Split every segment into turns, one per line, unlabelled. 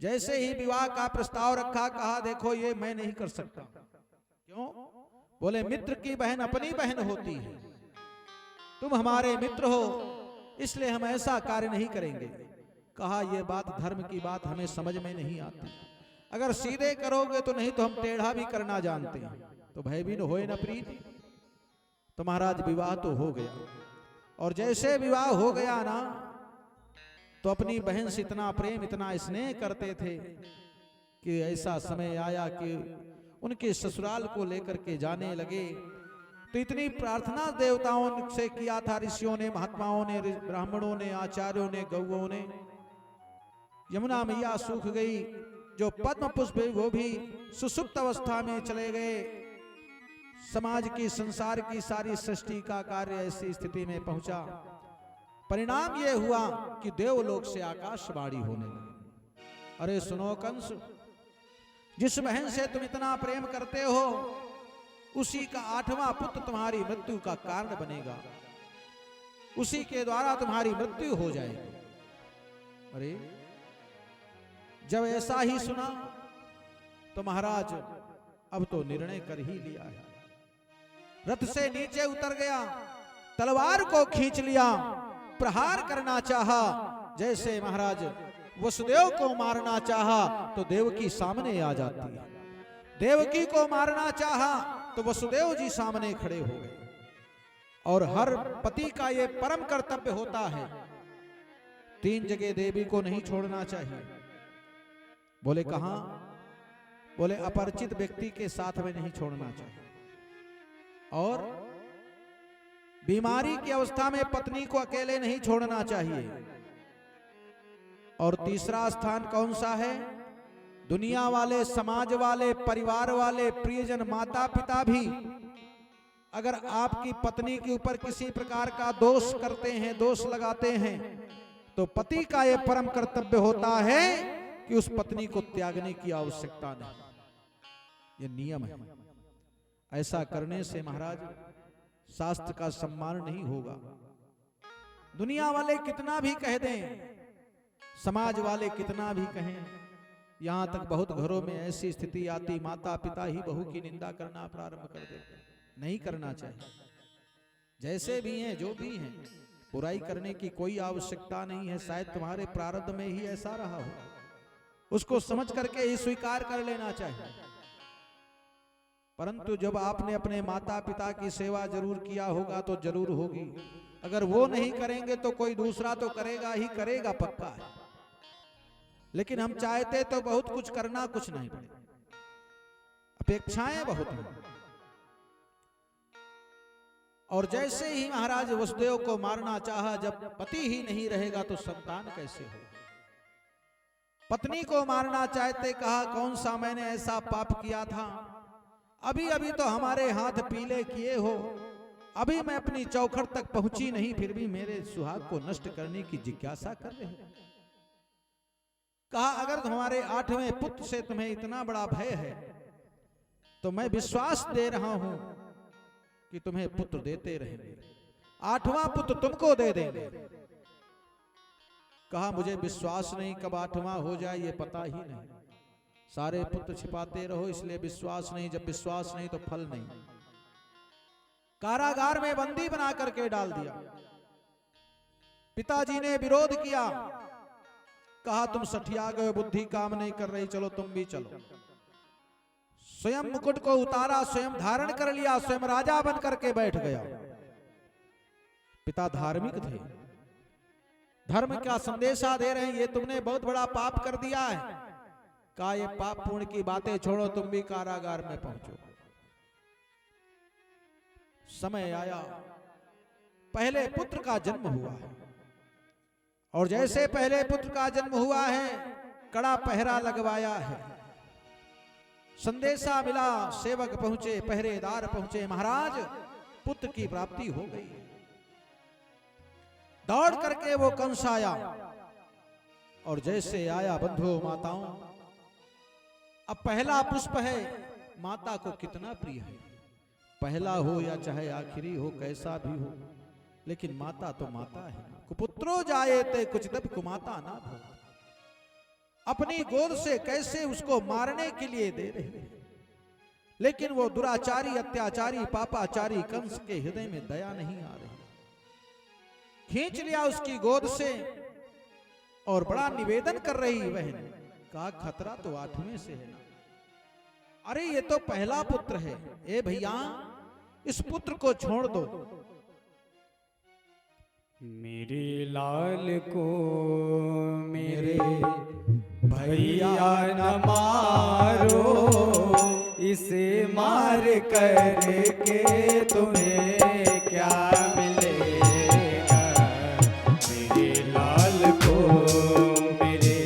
जैसे ही विवाह का प्रस्ताव रखा, कहा देखो ये मैं नहीं कर सकता। क्यों? बोले मित्र की बहन अपनी बहन होती है, तुम हमारे मित्र हो, इसलिए हम ऐसा कार्य नहीं करेंगे। कहा ये बात धर्म की बात हमें समझ में नहीं आती, अगर सीधे करोगे तो, नहीं तो हम टेढ़ा भी करना जानते हैं। तो भय भी न होए न प्रीति। तो महाराज विवाह तो हो गया, और जैसे विवाह हो गया ना, तो अपनी बहन से इतना प्रेम इतना स्नेह करते थे कि ऐसा समय आया कि उनके ससुराल को लेकर के जाने लगे। तो इतनी प्रार्थना देवताओं से किया था, ऋषियों ने, महात्माओं ने, ब्राह्मणों ने, आचार्यों ने, गौओं ने। यमुना मैया सूख गई, जो पद्म पुष्प वो भी सुसुप्त अवस्था में चले गए। समाज की, संसार की सारी सृष्टि का कार्य ऐसी स्थिति में पहुंचा। परिणाम ये हुआ कि देवलोक से आकाशवाणी होने लगी, अरे सुनो कंस, जिस बहन से तुम इतना प्रेम करते हो, उसी का 8वां पुत्र तुम्हारी मृत्यु का कारण बनेगा, उसी के द्वारा तुम्हारी मृत्यु हो जाएगी। अरे जब ऐसा ही सुना तो महाराज अब तो निर्णय कर ही लिया है। रथ से नीचे उतर गया, तलवार को खींच लिया, प्रहार करना चाहा। जैसे महाराज वसुदेव को मारना चाहा तो देवकी सामने आ जाती है, देवकी को मारना चाहा तो वसुदेव जी सामने खड़े हो गए। और हर पति का ये परम कर्तव्य होता है, 3 जगह देवी को नहीं छोड़ना चाहिए। बोले कहां? बोले अपरिचित व्यक्ति के साथ में नहीं छोड़ना चाहिए, और बीमारी की अवस्था में पत्नी को अकेले नहीं छोड़ना चाहिए। और तीसरा स्थान कौन सा है? दुनिया वाले, समाज वाले, परिवार वाले, प्रियजन, माता पिता भी अगर आपकी पत्नी के ऊपर किसी प्रकार का दोष करते हैं, दोष लगाते हैं, तो पति का यह परम कर्तव्य होता है कि उस पत्नी को त्यागने की आवश्यकता नहीं। यह नियम है। ऐसा करने से महाराज शास्त्र का सम्मान नहीं होगा। दुनिया वाले कितना भी कह दें, समाज वाले कितना भी कहें, यहां तक बहुत घरों में ऐसी स्थिति आती, माता पिता ही बहू की निंदा करना प्रारंभ कर देते। नहीं करना चाहिए। जैसे भी हैं, जो भी हैं, बुराई करने की कोई आवश्यकता नहीं है। शायद तुम्हारे प्रारब्ध में ही ऐसा रहा हो, उसको समझ करके ही स्वीकार कर लेना चाहिए। परंतु जब आपने अपने माता पिता की सेवा जरूर किया होगा तो जरूर होगी। अगर वो नहीं करेंगे तो कोई दूसरा तो करेगा ही करेगा, पक्का है। लेकिन हम चाहते तो बहुत कुछ करना, कुछ नहीं पड़ेगा, अपेक्षाएं बहुत हैं। और जैसे ही महाराज वसुदेव को मारना चाहा, जब पति ही नहीं रहेगा तो संतान कैसे हो? पत्नी को मारना चाहते, कहा कौन सा मैंने ऐसा पाप किया था? अभी अभी तो हमारे हाथ पीले किए हो, अभी मैं अपनी चौखट तक पहुंची नहीं, फिर भी मेरे सुहाग को नष्ट करने की जिज्ञासा कर रहे हो। कहा अगर तुम्हारे 8वें पुत्र से तुम्हें इतना बड़ा भय है तो मैं विश्वास दे रहा हूं कि तुम्हें पुत्र देते रहेंगे, 8वां पुत्र तुमको दे देंगे। कहा मुझे विश्वास नहीं, कब 8वां हो जाए ये पता ही नहीं। सारे पुत्र छिपाते रहो इसलिए विश्वास नहीं, जब विश्वास नहीं तो फल नहीं। कारागार में बंदी बना करके डाल दिया। पिताजी ने विरोध किया, कहा तुम सठिया गए, बुद्धि काम नहीं कर रही, चलो तुम भी चलो। स्वयं मुकुट को उतारा, स्वयं धारण कर लिया, स्वयं राजा बन करके बैठ गया। पिता धार्मिक थे, धर्म का संदेशा दे रहे हैं, ये तुमने बहुत बड़ा पाप कर दिया है। कहा ये पाप पुण्य की बातें छोड़ो, तुम भी कारागार में पहुंचो। समय आया, पहले पुत्र का जन्म हुआ है, और जैसे पहले पुत्र का जन्म हुआ है, कड़ा पहरा लगवाया है। संदेशा मिला, सेवक पहुंचे, पहरेदार पहुंचे, महाराज पुत्र की प्राप्ति हो गई। दौड़ करके वो कंस आया, और जैसे आया बंधुओं माताओं, अब पहला पुष्प है, माता को कितना प्रिय है। पहला हो या चाहे आखिरी हो, कैसा भी हो, लेकिन माता तो माता है। कुपुत्रो जायेते कुचिदपि कुमाता ना भव। अपनी गोद से कैसे उसको मारने के लिए दे रही है, लेकिन वो दुराचारी, अत्याचारी, पापाचारी कंस के हृदय में दया नहीं आ रही। खींच लिया उसकी गोद से और बड़ा निवेदन कर रही बहन, कहा खतरा तो 8वें से है ना। अरे ये तो पहला पुत्र है, ए भैया इस पुत्र को छोड़ दो।
मेरे लाल को मेरे भैया न मारो, इसे मार करके तुम्हें क्या मिलेगा। मेरे लाल को मेरे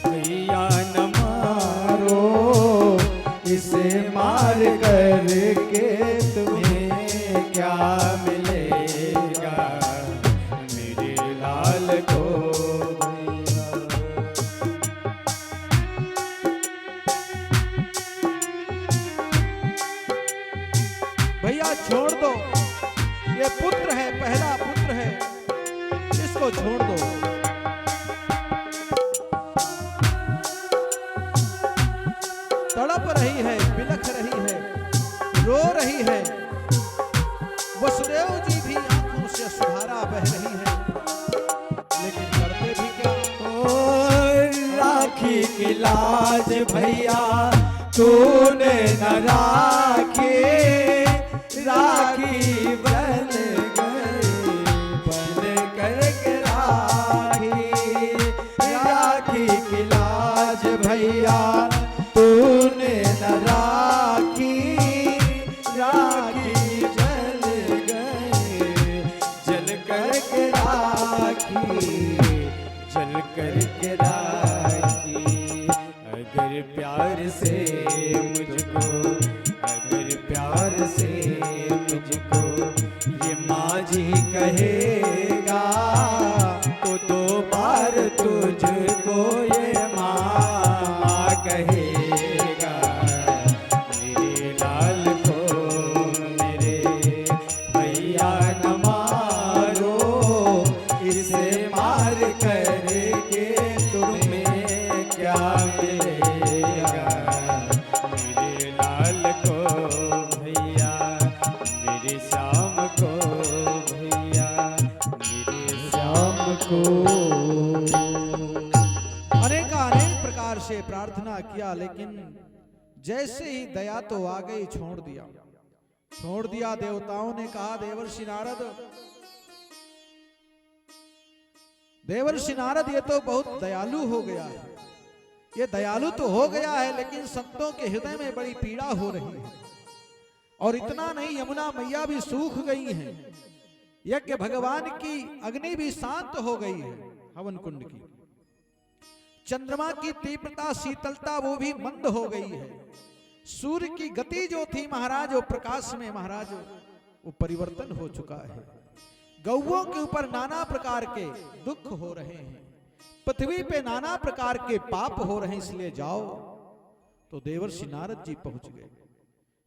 भैया न मारो, इसे मार करके तुम्हें क्या मिलेगा। मेरे लाल को
भैया छोड़ दो, ये पुत्र है, पहला पुत्र है, इसको छोड़ दो। तड़प रही है, बिलख रही है, रो रही है। वसुदेव जी भी आंखों से सुधारा बह रही है, लेकिन करते भी क्या।
राखी की लाज भैया तूने न राखी, राखी बन गई बन करके राखी। राखी की लाज भैया तूने न राखी, राखी जल गई जल करके राखी, जल करके राखी। अगर प्यार से मुझको, अगर प्यार से मुझको ये माझी कहेगा, तो 2 बार तुझको ये मामा कहेगा। मेरे लाल को मेरे भैया न मारो, इसे मार करके तुम्हें क्या मिलेगा। मेरे लाल को भैया, मेरे श्याम को भैया, मेरे श्याम को।
अनेक प्रकार से प्रार्थना किया, लेकिन जैसे ही दया तो आ गई, छोड़ दिया। छोड़ दिया। देवताओं ने कहा देवर्षि नारद, देवर्षि नारद ये तो बहुत दयालु हो गया है। ये दयालु तो हो गया है, लेकिन संतों के हृदय में बड़ी पीड़ा हो रही है। और इतना नहीं, यमुना मैया भी सूख गई हैं, यज्ञ भगवान की अग्नि भी शांत हो गई है हवन कुंड की। चंद्रमा की तीव्रता, शीतलता वो भी मंद हो गई है। सूर्य की गति जो थी महाराज, वो प्रकाश में महाराज वो परिवर्तन हो चुका है। गौओं के ऊपर नाना प्रकार के दुख हो रहे हैं, पृथ्वी पे नाना प्रकार के पाप हो रहे हैं, इसलिए जाओ। तो देवर्षि नारद जी पहुंच गए।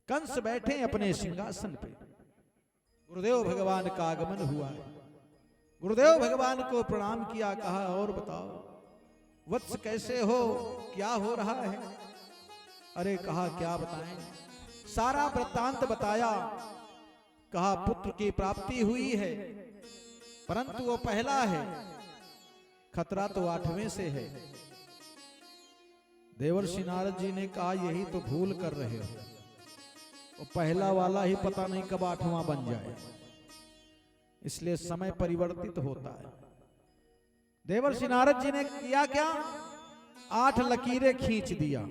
कंस बैठे अपने सिंहासन पे। गुरुदेव भगवान का आगमन हुआ है। गुरुदेव भगवान को प्रणाम किया, कहा और बताओ वत्स कैसे हो, क्या हो रहा है। अरे कहा क्या बताएं, सारा वृत्तांत बताया। कहा पुत्र की प्राप्ति हुई है, परंतु वो पहला है, खतरा तो 8वें से है। देवर्षि नारद जी ने कहा यही तो भूल कर रहे हो, वो पहला वाला ही पता नहीं कब 8वां बन जाए, इसलिए समय परिवर्तित होता है। देवर्षि नारद जी ने किया क्या, 8 लकीरें खींच दिया।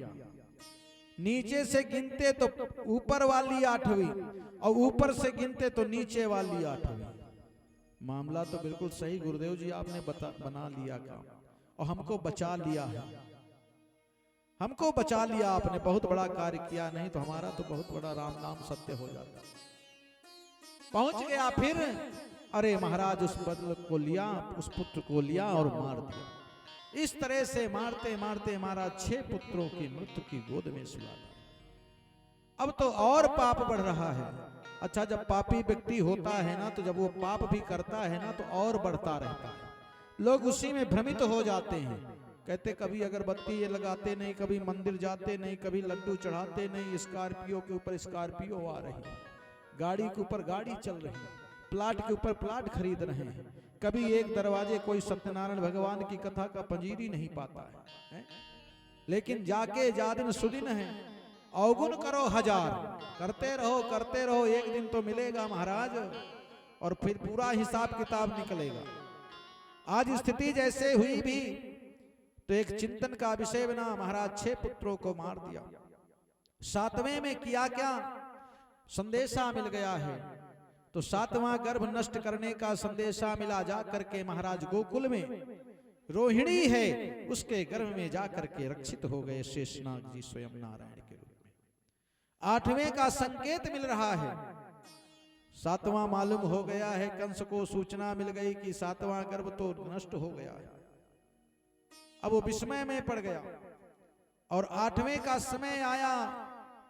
नीचे से गिनते तो ऊपर वाली 8वीं, और ऊपर से गिनते तो नीचे वाली 8वीं। मामला तो बिल्कुल सही गुरुदेव जी आपने बना लिया काम, और हमको बचा लिया है। हमको बचा लिया आपने, बहुत बड़ा कार्य किया, नहीं तो हमारा तो बहुत बड़ा राम नाम सत्य हो जाता। पहुंच गया फिर, अरे महाराज उस बदल को लिया, उस पुत्र को लिया और मार दिया। इस तरह से मारते मारते महाराज 6 पुत्रों की मृत्यु की गोद में सुला दिया। अब तो और पाप बढ़ रहा है। अच्छा, जब पापी व्यक्ति होता है ना, तो जब वो पाप भी करता है ना, तो और बढ़ता रहता है। लोग उसी में भ्रमित हो जाते हैं। कहते कभी अगरबत्ती ये लगाते नहीं, कभी मंदिर जाते नहीं, कभी लड्डू चढ़ाते नहीं, स्कॉर्पियो के ऊपर स्कॉर्पियो आ रही, गाड़ी के ऊपर गाड़ी चल रही, प्लाट के ऊपर प्लाट खरीद रहे हैं, कभी एक दरवाजे कोई सत्यनारायण भगवान की कथा का पंजीरी नहीं पाता है? लेकिन जाके जा दिन सुदिन है, अवगुण करो हजार, करते रहो, एक दिन तो मिलेगा महाराज, और फिर पूरा हिसाब किताब निकलेगा। आज स्थिति जैसे हुई भी तो एक चिंतन का विषय बना, महाराज 6 पुत्रों को मार दिया, 7वें में किया क्या, संदेशा मिल गया है, तो 7वां गर्भ नष्ट करने का संदेशा मिला, जा करके महाराज गोकुल में रोहिणी है उसके गर्भ में जा करके रक्षित हो गए शेषनाग जी स्वयं नारायण के रूप में। 8वें का संकेत मिल रहा है, 7वां मालूम हो गया है, कंस को सूचना मिल गई कि 7वां गर्भ तो नष्ट हो गया है। अब वो विस्मय में पड़ गया, और 8वें का समय आया,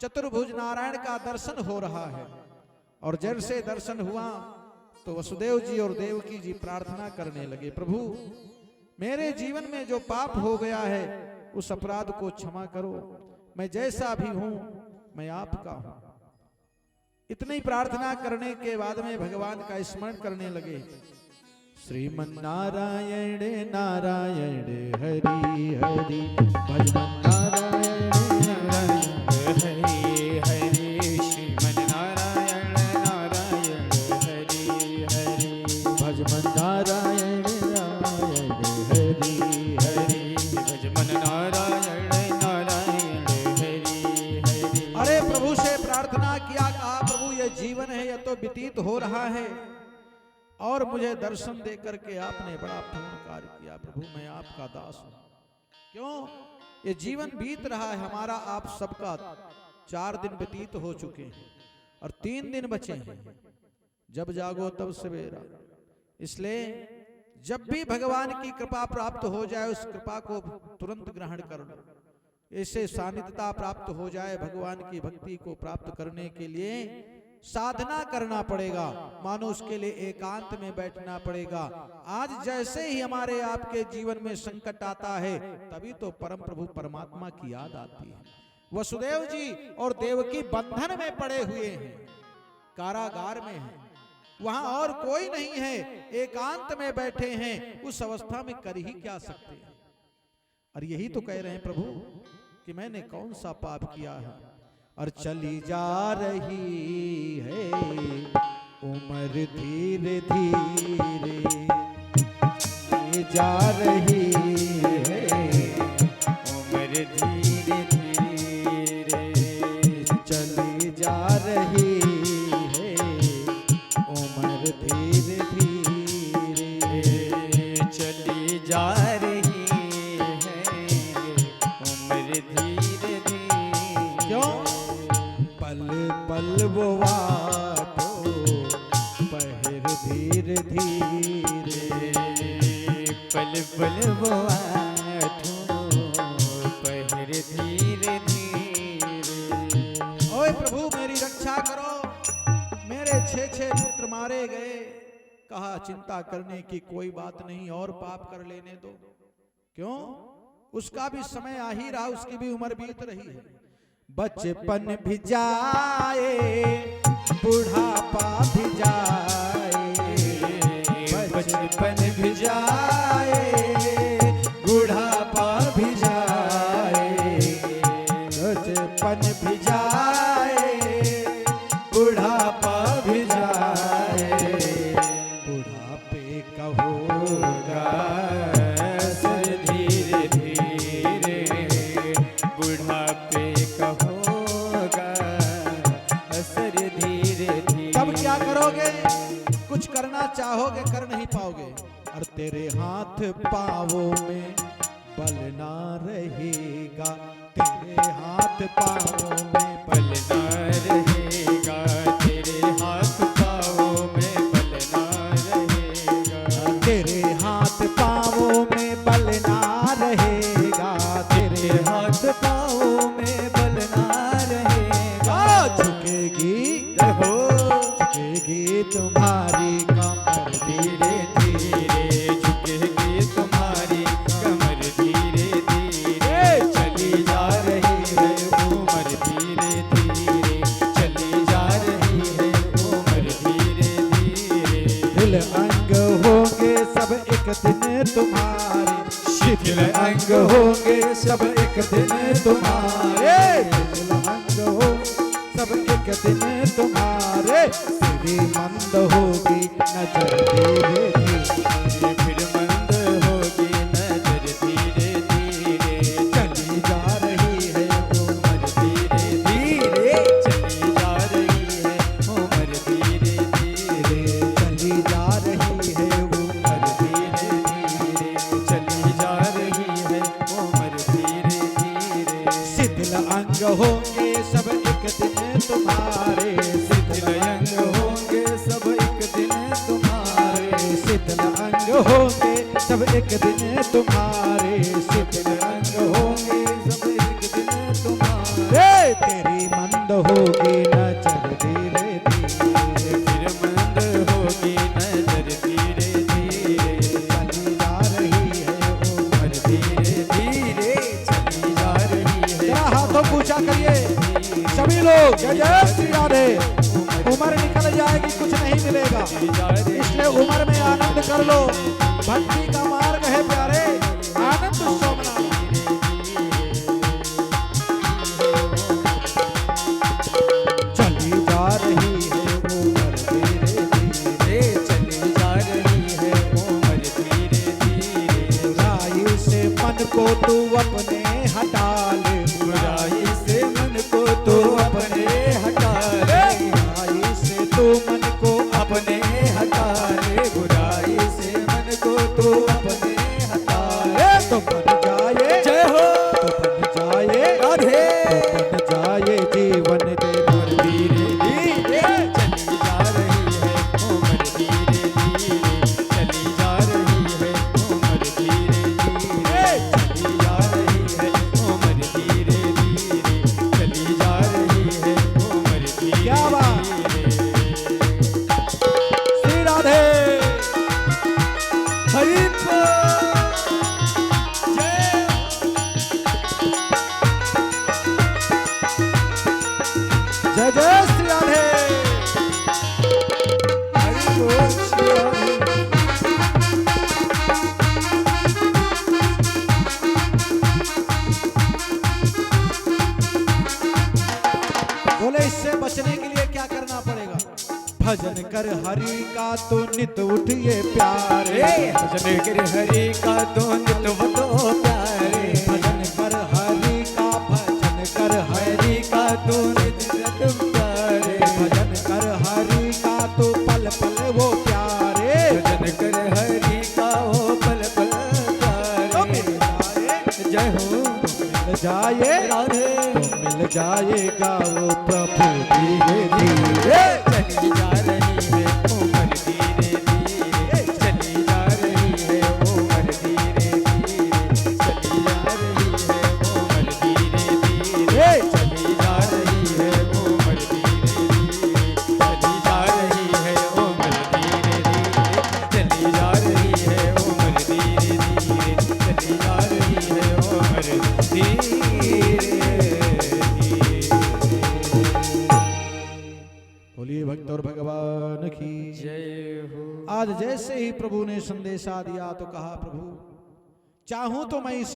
चतुर्भुज नारायण का दर्शन हो रहा है, और जैसे दर्शन हुआ तो वसुदेव जी और देवकी जी प्रार्थना करने लगे, प्रभु मेरे जीवन में जो पाप हो गया है उस अपराध को क्षमा करो, मैं जैसा भी हूं मैं आपका हूं। इतनी प्रार्थना करने के बाद में भगवान का स्मरण करने लगे, श्रीमन नारायण नारायण हरि हरि, भजमन नारायण नारायण हरि हरि, श्रीमन नारायण नारायण हरि हरि, भजमन नारायण नारायण हरि हरि, भजमन नारायण नारायण हरि हरि। अरे प्रभु से प्रार्थना किया, कहा प्रभु ये जीवन है, यह तो व्यतीत हो रहा है, और मुझे दर्शन दे करके आपने बड़ा पूर्ण कार्य किया, प्रभु मैं आपका दास हूं। क्यों ये जीवन बीत रहा है हमारा, आप सबका 4 दिन व्यतीत हो चुके हैं और 3 दिन बचे हैं, जब जागो तब सवेरा। इसलिए जब भी भगवान की कृपा प्राप्त हो जाए उस कृपा को तुरंत ग्रहण कर लो, ऐसे सानिध्यता प्राप्त हो जाए, भगवान की भक्ति को प्राप्त करने के लिए साधना करना पड़ेगा, मानो उसके लिए एकांत में बैठना पड़ेगा। आज जैसे ही हमारे आपके जीवन में संकट आता है तभी तो परम प्रभु परमात्मा की याद आती है। वसुदेव जी और देवकी बंधन में पड़े हुए हैं, कारागार में हैं, वहां और कोई नहीं है, एकांत में बैठे हैं, उस अवस्था में कर ही क्या सकते हैं। और यही तो कह रहे हैं प्रभु कि मैंने कौन सा पाप किया है, और चली जा रही है उम्र धीरे धीरे, चली जा रही है उम्र धीरे धीरे, चली जा रही है उम्र धीरे धीरे, चली जा रही है उम्र धीरे धीरे। क्यों पल पल वो बातों पहर धीरे धीरे, पल पल वो बातों पहर धीरे धीरे। ओए प्रभु मेरी रक्षा करो, मेरे 6 पुत्र मारे गए, कहा चिंता करने की कोई बात नहीं, और पाप कर लेने दो। क्यों उसका भी समय आ ही रहा, उसकी भी उम्र बीत रही है। बचपन भी जाए बुढ़ापा भी जाए, बचपन भी जाए बुढ़ापा भी जाए, बचपन भी जाए बुढ़ापा भी जाए, बुढ़ापे का होगा असर धीरे धीरे, बुढ़ापे का होगा असर धीरे धीरे। तब क्या करोगे, कुछ करना चाहोगे कर नहीं पाओगे, और तेरे हाथ पाँवों में बल ना रहेगा, तेरे हाथ पाँवों में बल ना रहेगा, तेरे हाथ पाँवों में बल ना रहेगा, तेरे हाथ पाँवों में बल ना रहेगा, तेरे हाथ पाँवों में बल ना रहेगा। झुकेगी हो झुकेगी तुम्हारी कमर धीरे धीरे, झुकेगी तुम्हारी कमर धीरे
सब एक दिन तुम्हारे शिथिल अंग हो सब एक दिन तुम्हारे
फिर मंद होगी नजर धीरे धीरे
फिर मंद होगी नजर धीरे धीरे चली जा रही है उम्र धीरे धीरे चली जा रही है उम्र धीरे धीरे
चली जा रही है
उम्र धीरे धीरे चली जा रही है उम्र धीरे धीरे
शिथिल अंग होंगे सब एक दिन तुम्हारे
शिथिल अंग होंगे सब एक दिन तुम्हारे
शिथिल अंग होंगे सब एक दिन तुम्हारे शिथिल
अंग होंगे सब एक दिन तुम्हारे
रे तेरी मंद होगी नजर धीरे धीरे
फिर मंद होगी नजर धीरे धीरे
चली जा रही है
उम्र धीरे धीरे चली जा रही है
जरा हाथों पूछा करिए सभी लोग जय जय श्री राधे उम्र निकल जाएगी कुछ नहीं मिलेगा इसलिए उम्र में आनंद कर लो भक्ति का मार्ग है प्यारे आनंद सोमनाथ चली जा रही है उम्र धीरे धीरे
चली जा रही है उम्र धीरे धीरे
बुराई से मन को तू अपने हटा ले
बुराई से मन को तो अपने हटा ले
बुराई से तू मन को
अपने हटा ले बुराई से मन को तो अपने हटा ले
तो बन जाए
जय हो
तो बन जाए
राधे
तो बन जाए जीवन तेरा
धीरे धीरे चली जा रही है उम्र धीरे धीरे चली जा रही है उम्र धीरे धीरे चली जा रही है उम्र धीरे धीरे चली जा रही है उम्र धीरे
क्या बात?
धीरे
श्री राधे
हरि बोल जय
जय जय श्री राधे
हरि बोल श्री राधे
बोले इससे बचने के लिए क्या करना पड़ेगा भजन कर हरि का तो नित उठिए प्यारे
भजन कर हरि का तो नित तो प्यारे
भजन कर हरि का भजन कर हरि
हरि का तो नित प्यारे
भजन कर हरि का तो पल पल वो प्यारे
भजन कर हरि का ओ पल पल
तो
प्यारे
मिल जाए
जय हो
मिल जाए
राधे
तो मिल जाएगा वो प्रभु धीरे धीरे
चली जा रही है उम्र धीरे धीरे चली जा रही है उम्र धीरे धीरे चली जा रही है उम्र धीरे धीरे चली जा रही है उम्र धीरे धीरे चली जा रही है उम्र धीरे धीरे चली जा रही है उम्र धीरे धीरे चली जा रही है उम्र धीरे
बोलिए भक्त और भगवान की
जय हो
आज जैसे ही प्रभु ने संदेशा दिया तो कहा प्रभु चाहूं तो मैं इस